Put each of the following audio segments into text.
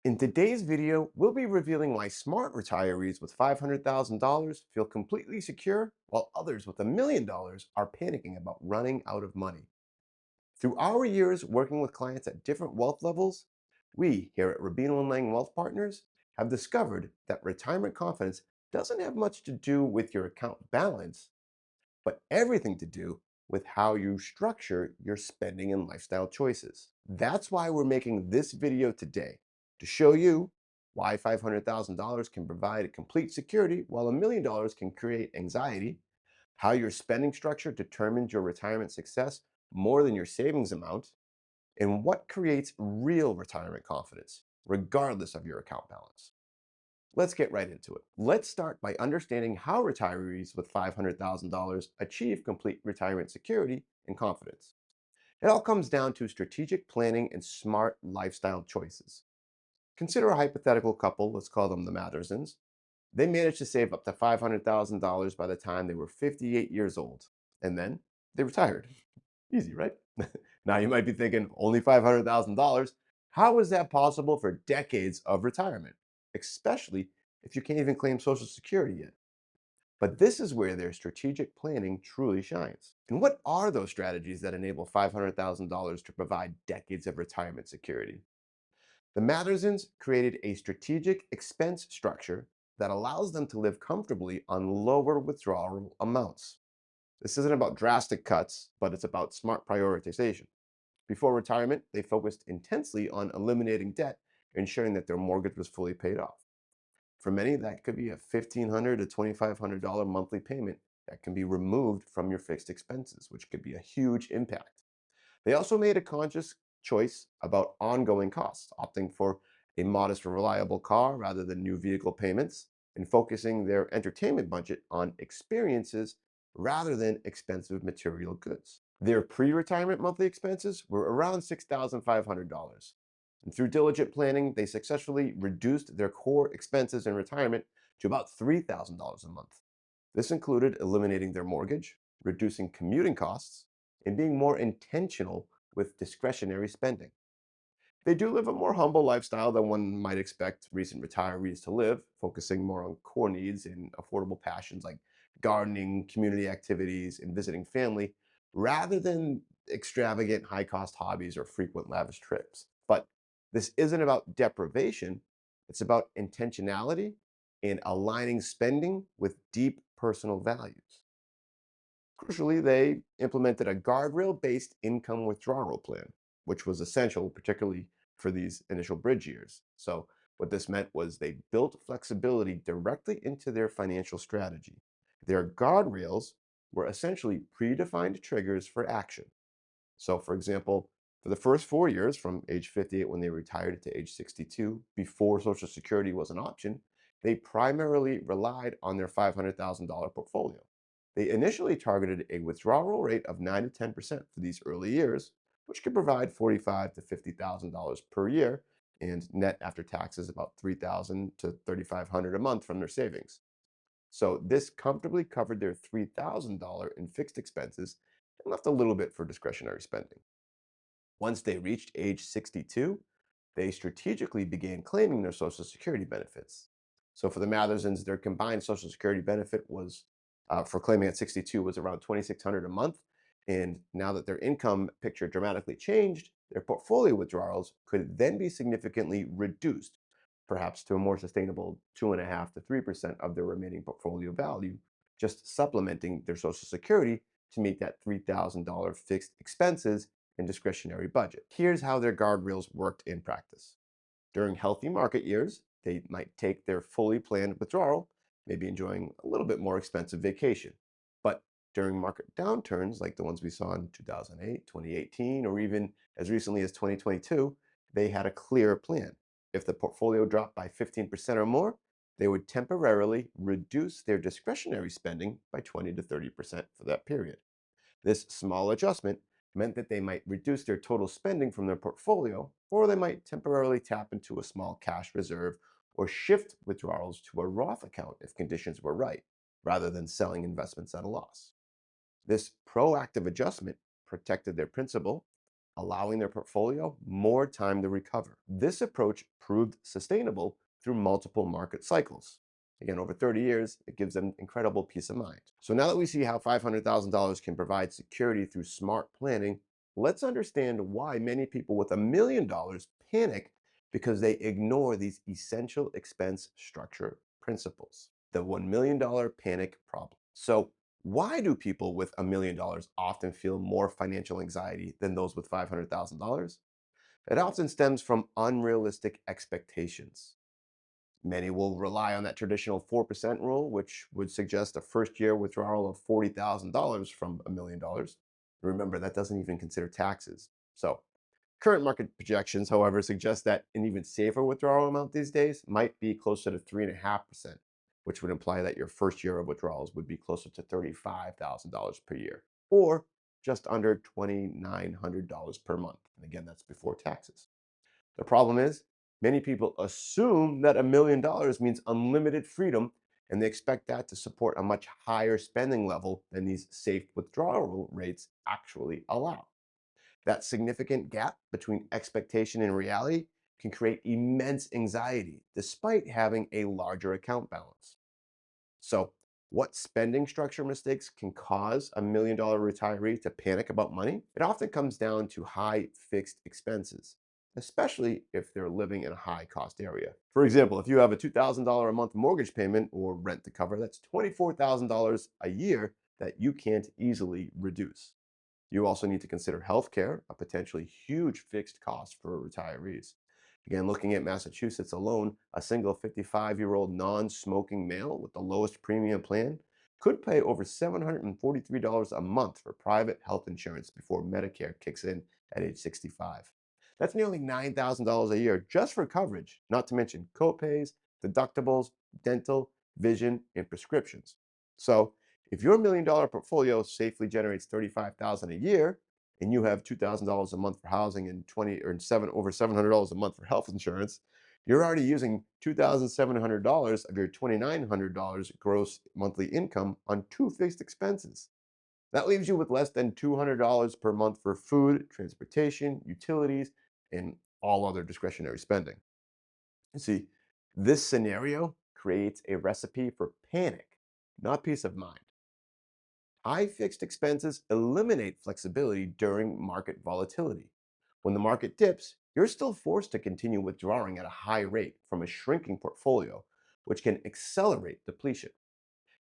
In today's video, we'll be revealing why smart retirees with $500,000 feel completely secure, while others with $1 million are panicking about running out of money. Through our years working with clients at different wealth levels, we here at Rubino and Lang Wealth Partners have discovered that retirement confidence doesn't have much to do with your account balance, but everything to do with how you structure your spending and lifestyle choices. That's why we're making this video today, to show you why $500,000 can provide complete security while $1 million can create anxiety, how your spending structure determines your retirement success more than your savings amount, and what creates real retirement confidence, regardless of your account balance. Let's get right into it. Let's start by understanding how retirees with $500,000 achieve complete retirement security and confidence. It all comes down to strategic planning and smart lifestyle choices. Consider a hypothetical couple, let's call them the Mathersons. They managed to save up to $500,000 by the time they were 58 years old, and then they retired. Easy, right? Now you might be thinking, only $500,000. How is that possible for decades of retirement? Especially if you can't even claim Social Security yet. But this is where their strategic planning truly shines. And what are those strategies that enable $500,000 to provide decades of retirement security? The Mathersons created a strategic expense structure that allows them to live comfortably on lower withdrawal amounts. This isn't about drastic cuts, but it's about smart prioritization. Before retirement, they focused intensely on eliminating debt, ensuring that their mortgage was fully paid off. For many, that could be a $1,500 to $2,500 monthly payment that can be removed from your fixed expenses, which could be a huge impact. They also made a conscious choice about ongoing costs, opting for a modest, reliable car rather than new vehicle payments, and focusing their entertainment budget on experiences rather than expensive material goods. Their pre retirement monthly expenses were around $6,500. And through diligent planning, they successfully reduced their core expenses in retirement to about $3,000 a month. This included eliminating their mortgage, reducing commuting costs, and being more intentional with discretionary spending. They do live a more humble lifestyle than one might expect recent retirees to live, focusing more on core needs and affordable passions like gardening, community activities, and visiting family, rather than extravagant high cost hobbies or frequent lavish trips. But this isn't about deprivation, it's about intentionality and aligning spending with deep personal values. Crucially, they implemented a guardrail-based income withdrawal plan, which was essential, particularly for these initial bridge years. So what this meant was they built flexibility directly into their financial strategy. Their guardrails were essentially predefined triggers for action. So, for example, for the first 4 years, from age 58 when they retired to age 62, before Social Security was an option, they primarily relied on their $500,000 portfolio. They initially targeted a withdrawal rate of 9 to 10% for these early years, which could provide $45,000 to $50,000 per year, and net after taxes about $3,000 to $3,500 a month from their savings. So this comfortably covered their $3,000 in fixed expenses and left a little bit for discretionary spending. Once they reached age 62, they strategically began claiming their Social Security benefits. So for the Mathersons, their combined Social Security benefit was for claiming at 62 was around 2,600 a month. And now that their income picture dramatically changed, their portfolio withdrawals could then be significantly reduced, perhaps to a more sustainable 2.5 to 3% of their remaining portfolio value, just supplementing their Social Security to meet that $3,000 fixed expenses and discretionary budget. Here's how their guardrails worked in practice. During healthy market years, they might take their fully planned withdrawal, maybe enjoying a little bit more expensive vacation. But during market downturns, like the ones we saw in 2008, 2018, or even as recently as 2022, they had a clear plan. If the portfolio dropped by 15% or more, they would temporarily reduce their discretionary spending by 20 to 30% for that period. This small adjustment meant that they might reduce their total spending from their portfolio, or they might temporarily tap into a small cash reserve or shift withdrawals to a Roth account if conditions were right, rather than selling investments at a loss. This proactive adjustment protected their principal, allowing their portfolio more time to recover. This approach proved sustainable through multiple market cycles. Again, over 30 years, it gives them incredible peace of mind. So now that we see how $500,000 can provide security through smart planning, let's understand why many people with $1 million panic because they ignore these essential expense structure principles. The $1 million panic problem. So, why do people with $1 million often feel more financial anxiety than those with $500,000? It often stems from unrealistic expectations. Many will rely on that traditional 4% rule, which would suggest a first year withdrawal of $40,000 from $1 million. Remember, that doesn't even consider taxes. So, current market projections, however, suggest that an even safer withdrawal amount these days might be closer to 3.5%, which would imply that your first year of withdrawals would be closer to $35,000 per year, or just under $2,900 per month. And again, that's before taxes. The problem is, many people assume that $1 million means unlimited freedom, and they expect that to support a much higher spending level than these safe withdrawal rates actually allow. That significant gap between expectation and reality can create immense anxiety despite having a larger account balance. So, what spending structure mistakes can cause $1 million retiree to panic about money? It often comes down to high fixed expenses, especially if they're living in a high cost area. For example, if you have a $2,000 a month mortgage payment or rent to cover, that's $24,000 a year that you can't easily reduce. You also need to consider healthcare, a potentially huge fixed cost for retirees. Again, looking at Massachusetts alone, a single 55-year-old non-smoking male with the lowest premium plan could pay over $743 a month for private health insurance before Medicare kicks in at age 65. That's nearly $9,000 a year just for coverage, not to mention copays, deductibles, dental, vision, and prescriptions. So, if your $1 million portfolio safely generates $35,000 a year, and you have $2,000 a month for housing and 20 or seven over $700 a month for health insurance, you're already using $2,700 of your $2,900 gross monthly income on two fixed expenses. That leaves you with less than $200 per month for food, transportation, utilities, and all other discretionary spending. You see, this scenario creates a recipe for panic, not peace of mind. High fixed expenses eliminate flexibility during market volatility. When the market dips, you're still forced to continue withdrawing at a high rate from a shrinking portfolio, which can accelerate depletion.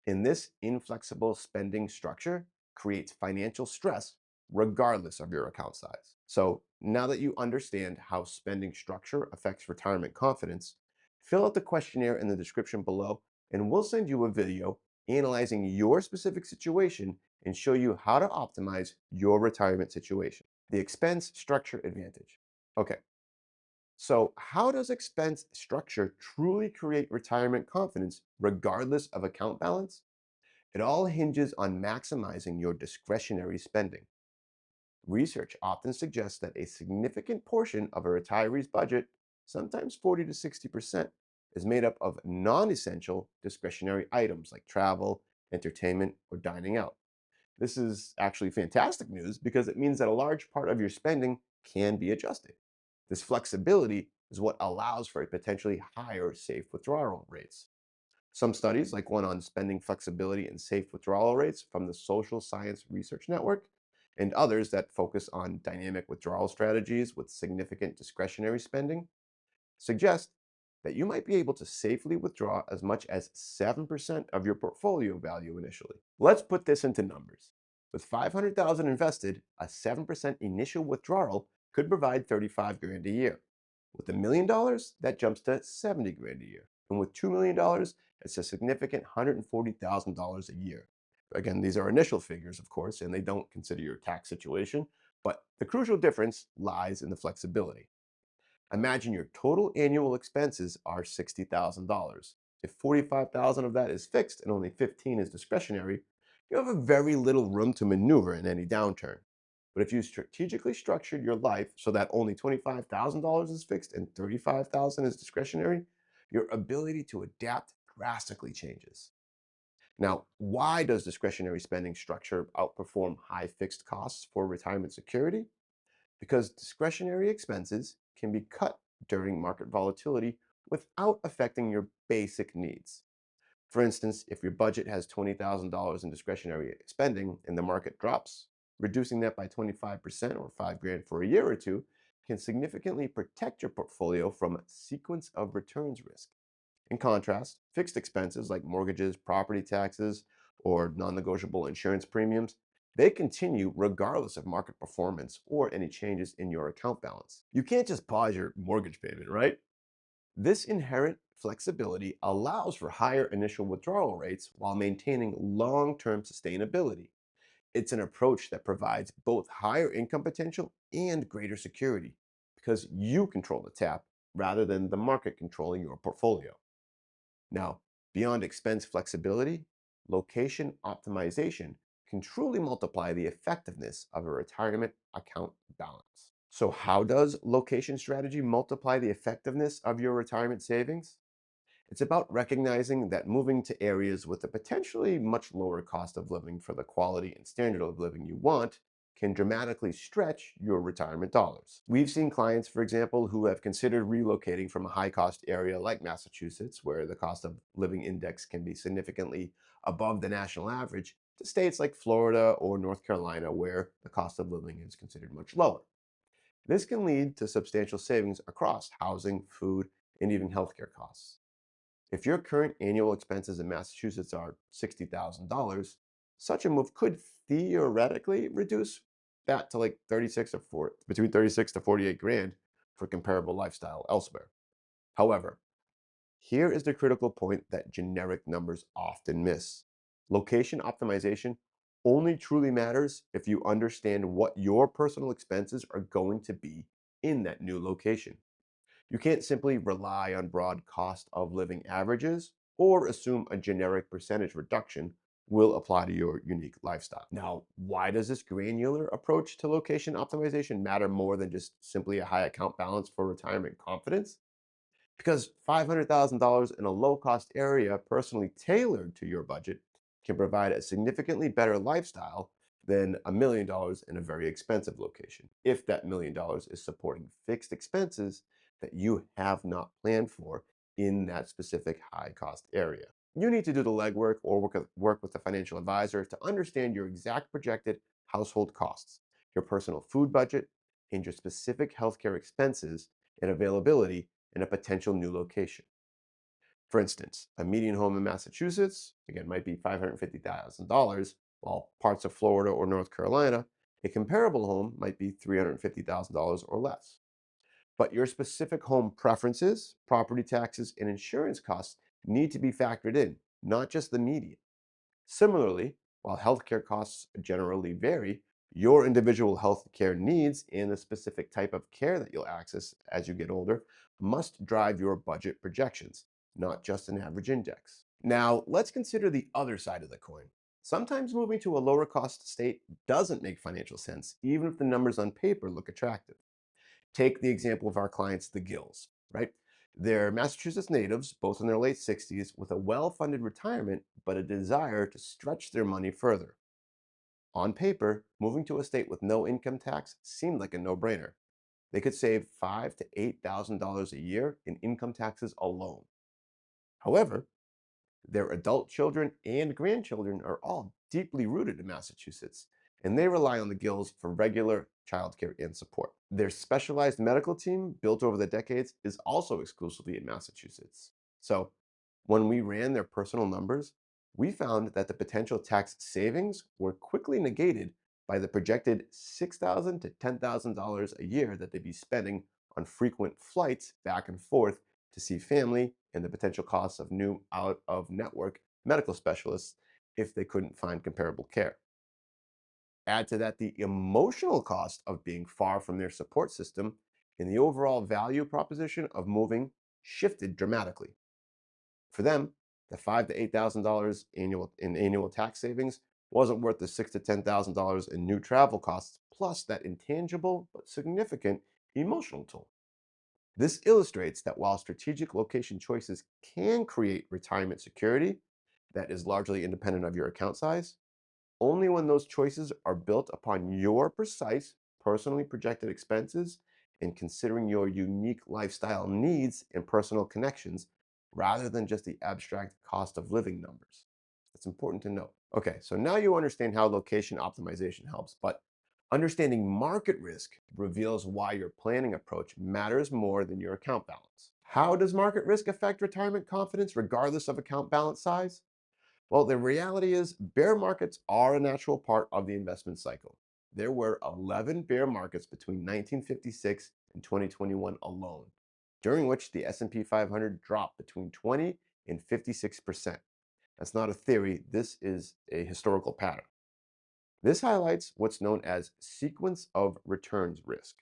And this inflexible spending structure creates financial stress regardless of your account size. So, now that you understand how spending structure affects retirement confidence, fill out the questionnaire in the description below, and we'll send you a video analyzing your specific situation and show you how to optimize your retirement situation. The expense structure advantage. Okay, so how does expense structure truly create retirement confidence regardless of account balance? It all hinges on maximizing your discretionary spending. Research often suggests that a significant portion of a retiree's budget, sometimes 40 to 60%, is made up of non essential discretionary items like travel, entertainment, or dining out. This is actually fantastic news because it means that a large part of your spending can be adjusted. This flexibility is what allows for a potentially higher safe withdrawal rates. Some studies, like one on spending flexibility and safe withdrawal rates from the Social Science Research Network, and others that focus on dynamic withdrawal strategies with significant discretionary spending, suggest that you might be able to safely withdraw as much as 7% of your portfolio value initially. Let's put this into numbers. With 500,000 invested, a 7% initial withdrawal could provide 35 grand a year. With $1 million, that jumps to 70 grand a year. And with $2 million, it's a significant $140,000 a year. Again, these are initial figures, of course, and they don't consider your tax situation, but the crucial difference lies in the flexibility. Imagine your total annual expenses are $60,000. If 45,000 of that is fixed and only 15 is discretionary, you have a very little room to maneuver in any downturn. But if you strategically structured your life so that only $25,000 is fixed and 35,000 is discretionary, your ability to adapt drastically changes. Now, why does discretionary spending structure outperform high fixed costs for retirement security? because discretionary expenses can be cut during market volatility without affecting your basic needs. For instance, if your budget has $20,000 in discretionary spending and the market drops, reducing that by 25% or 5 grand for a year or two can significantly protect your portfolio from a sequence of returns risk. In contrast, fixed expenses like mortgages, property taxes, or non-negotiable insurance premiums, they continue regardless of market performance or any changes in your account balance. You can't just pause your mortgage payment, right? This inherent flexibility allows for higher initial withdrawal rates while maintaining long-term sustainability. It's an approach that provides both higher income potential and greater security because you control the tap rather than the market controlling your portfolio. Now, beyond expense flexibility, location optimization can truly multiply the effectiveness of a retirement account balance. So, how does location strategy multiply the effectiveness of your retirement savings? It's about recognizing that moving to areas with a potentially much lower cost of living for the quality and standard of living you want can dramatically stretch your retirement dollars. We've seen clients, for example, who have considered relocating from a high cost area like Massachusetts, where the cost of living index can be significantly above the national average, to states like Florida or North Carolina, where the cost of living is considered much lower. This can lead to substantial savings across housing, food, and even healthcare costs. If your current annual expenses in Massachusetts are $60,000, such a move could theoretically reduce that to like 36 or 4 between 36 to 48 grand for comparable lifestyle elsewhere. However, here is the critical point that generic numbers often miss. Location optimization only truly matters if you understand what your personal expenses are going to be in that new location. You can't simply rely on broad cost of living averages or assume a generic percentage reduction will apply to your unique lifestyle. Now, why does this granular approach to location optimization matter more than just simply a high account balance for retirement confidence? Because $500,000 in a low cost area personally tailored to your budget can provide a significantly better lifestyle than $1 million in a very expensive location, if that $1 million is supporting fixed expenses that you have not planned for in that specific high cost area. You need to do the legwork or work with a financial advisor to understand your exact projected household costs, your personal food budget, and your specific healthcare expenses and availability in a potential new location. For instance, a median home in Massachusetts, again, might be $550,000, while parts of Florida or North Carolina, a comparable home might be $350,000 or less. But your specific home preferences, property taxes, and insurance costs need to be factored in, not just the median. Similarly, while healthcare costs generally vary, your individual healthcare needs and the specific type of care that you'll access as you get older must drive your budget projections, not just an average index. Now, let's consider the other side of the coin. Sometimes moving to a lower cost state doesn't make financial sense, even if the numbers on paper look attractive. Take the example of our clients, the Gills, right? They're Massachusetts natives, both in their late 60s, with a well funded retirement, but a desire to stretch their money further. On paper, moving to a state with no income tax seemed like a no brainer. They could save $5,000 to $8,000 a year in income taxes alone. However, their adult children and grandchildren are all deeply rooted in Massachusetts, and they rely on the Gills for regular childcare and support. Their specialized medical team, built over the decades, is also exclusively in Massachusetts. So, when we ran their personal numbers, we found that the potential tax savings were quickly negated by the projected $6,000 to $10,000 a year that they'd be spending on frequent flights back and forth to see family and the potential costs of new out of network medical specialists if they couldn't find comparable care. Add to that the emotional cost of being far from their support system, and the overall value proposition of moving shifted dramatically. For them, the $5,000 to $8,000 annual tax savings wasn't worth the $6,000 to $10,000 in new travel costs, plus that intangible but significant emotional toll. This illustrates that while strategic location choices can create retirement security that is largely independent of your account size, only when those choices are built upon your precise personally projected expenses and considering your unique lifestyle needs and personal connections rather than just the abstract cost of living numbers. It's important to note. Okay, so now you understand how location optimization helps, but understanding market risk reveals why your planning approach matters more than your account balance. How does market risk affect retirement confidence regardless of account balance size? Well, the reality is bear markets are a natural part of the investment cycle. There were 11 bear markets between 1956 and 2021 alone, during which the S&P 500 dropped between 20 and 56%. That's not a theory, this is a historical pattern. This highlights what's known as sequence of returns risk.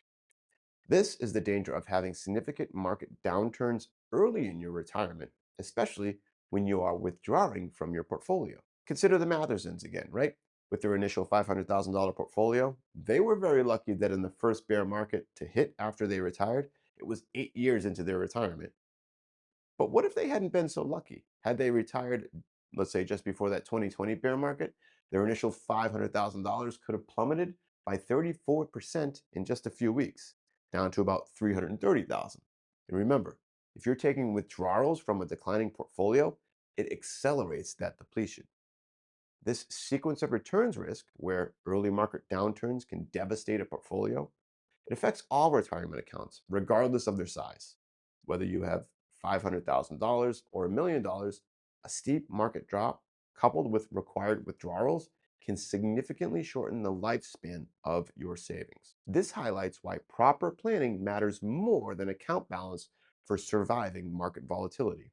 This is the danger of having significant market downturns early in your retirement, especially when you are withdrawing from your portfolio. Consider the Mathersons again, right? With their initial $500,000 portfolio, they were very lucky that in the first bear market to hit after they retired, it was 8 years into their retirement. But what if they hadn't been so lucky? Had they retired, let's say just before that 2020 bear market, their initial $500,000 could have plummeted by 34% in just a few weeks, down to about 330,000. And remember, if you're taking withdrawals from a declining portfolio, it accelerates that depletion. This sequence of returns risk, where early market downturns can devastate a portfolio, it affects all retirement accounts, regardless of their size. Whether you have $500,000 or $1 million, a steep market drop coupled with required withdrawals can significantly shorten the lifespan of your savings. This highlights why proper planning matters more than account balance for surviving market volatility.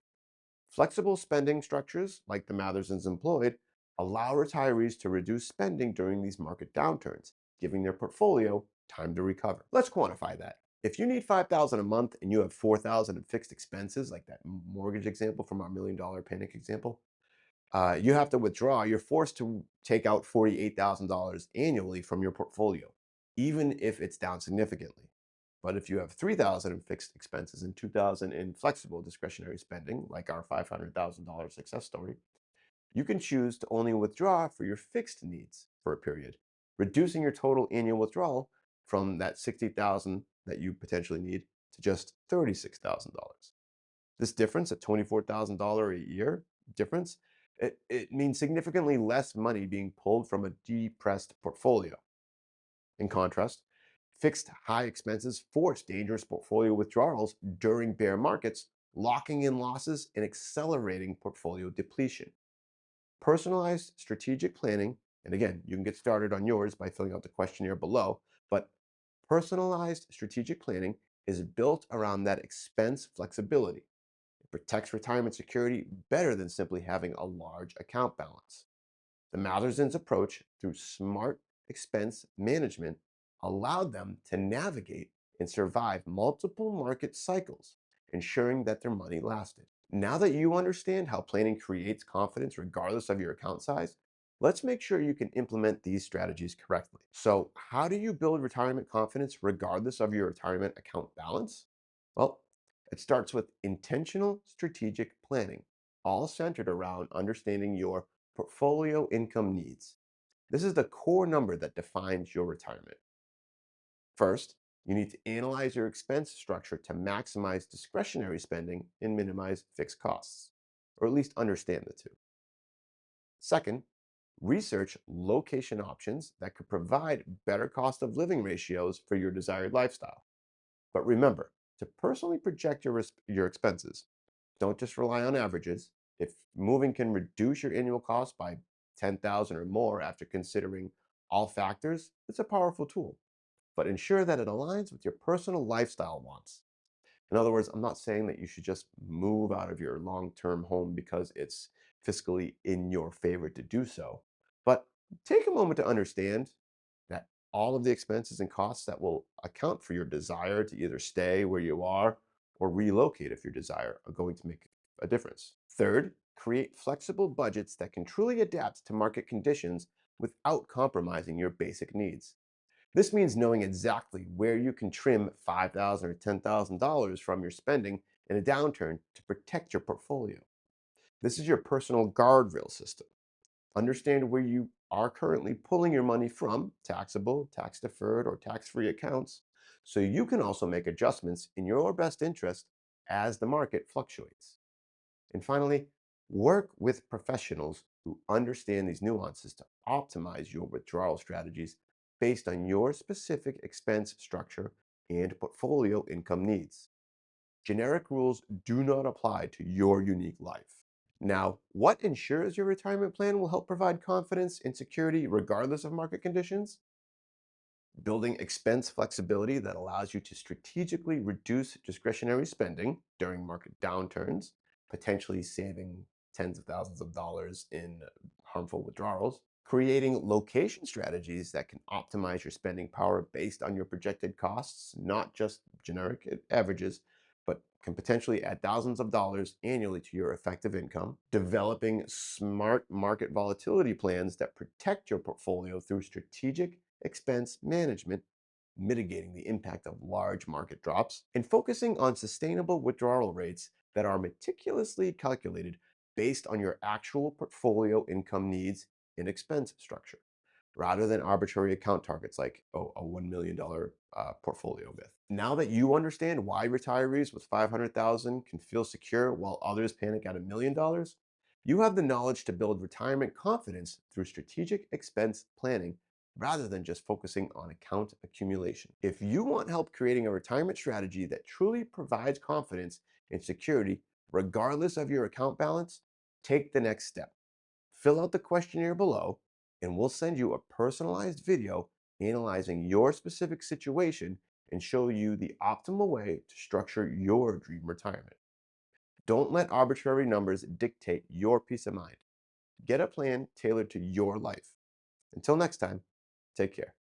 Flexible spending structures, like the Mathersons employed, allow retirees to reduce spending during these market downturns, giving their portfolio time to recover. Let's quantify that. If you need $5,000 a month and you have $4,000 in fixed expenses, like that mortgage example from our $1 million panic example, you have to withdraw. You're forced to take out $48,000 annually from your portfolio, even if it's down significantly. But if you have $3,000 in fixed expenses and $2,000 in flexible discretionary spending, like our $500,000 success story, you can choose to only withdraw for your fixed needs for a period, reducing your total annual withdrawal from that $60,000 that you potentially need to just $36,000. This difference at $24,000 a year difference, it means significantly less money being pulled from a depressed portfolio. In contrast, fixed high expenses force dangerous portfolio withdrawals during bear markets, locking in losses and accelerating portfolio depletion. Personalized strategic planning, and again, you can get started on yours by filling out the questionnaire below, but personalized strategic planning is built around that expense flexibility. It protects retirement security better than simply having a large account balance. The Mathersons' approach through smart expense management allowed them to navigate and survive multiple market cycles, ensuring that their money lasted. Now that you understand how planning creates confidence regardless of your account size, let's make sure you can implement these strategies correctly. So, how do you build retirement confidence regardless of your retirement account balance? Well, it starts with intentional strategic planning, all centered around understanding your portfolio income needs. This is the core number that defines your retirement. First, you need to analyze your expense structure to maximize discretionary spending and minimize fixed costs, or at least understand the two. Second, research location options that could provide better cost of living ratios for your desired lifestyle. But remember, to personally project your expenses, don't just rely on averages. If moving can reduce your annual cost by 10,000 or more after considering all factors, it's a powerful tool. But ensure that it aligns with your personal lifestyle wants. In other words, I'm not saying that you should just move out of your long-term home because it's fiscally in your favor to do so. But take a moment to understand that all of the expenses and costs that will account for your desire to either stay where you are or relocate if your desire are going to make a difference. Third, create flexible budgets that can truly adapt to market conditions without compromising your basic needs. This means knowing exactly where you can trim $5,000 or $10,000 from your spending in a downturn to protect your portfolio. This is your personal guardrail system. Understand where you are currently pulling your money from taxable, tax deferred, or tax free accounts, so you can also make adjustments in your best interest as the market fluctuates. And finally, work with professionals who understand these nuances to optimize your withdrawal strategies based on your specific expense structure and portfolio income needs. Generic rules do not apply to your unique life. Now, what ensures your retirement plan will help provide confidence and security regardless of market conditions? Building expense flexibility that allows you to strategically reduce discretionary spending during market downturns, potentially saving tens of thousands of dollars in harmful withdrawals. Creating location strategies that can optimize your spending power based on your projected costs, not just generic averages, but can potentially add thousands of dollars annually to your effective income. Developing smart market volatility plans that protect your portfolio through strategic expense management, mitigating the impact of large market drops, and focusing on sustainable withdrawal rates that are meticulously calculated based on your actual portfolio income needs and expense structure, rather than arbitrary account targets like a $1 million portfolio myth. Now that you understand why retirees with 500,000 can feel secure while others panic at $1 million, you have the knowledge to build retirement confidence through strategic expense planning rather than just focusing on account accumulation. If you want help creating a retirement strategy that truly provides confidence and security, regardless of your account balance, take the next step. Fill out the questionnaire below, and we'll send you a personalized video analyzing your specific situation and show you the optimal way to structure your dream retirement. Don't let arbitrary numbers dictate your peace of mind. Get a plan tailored to your life. Until next time, take care.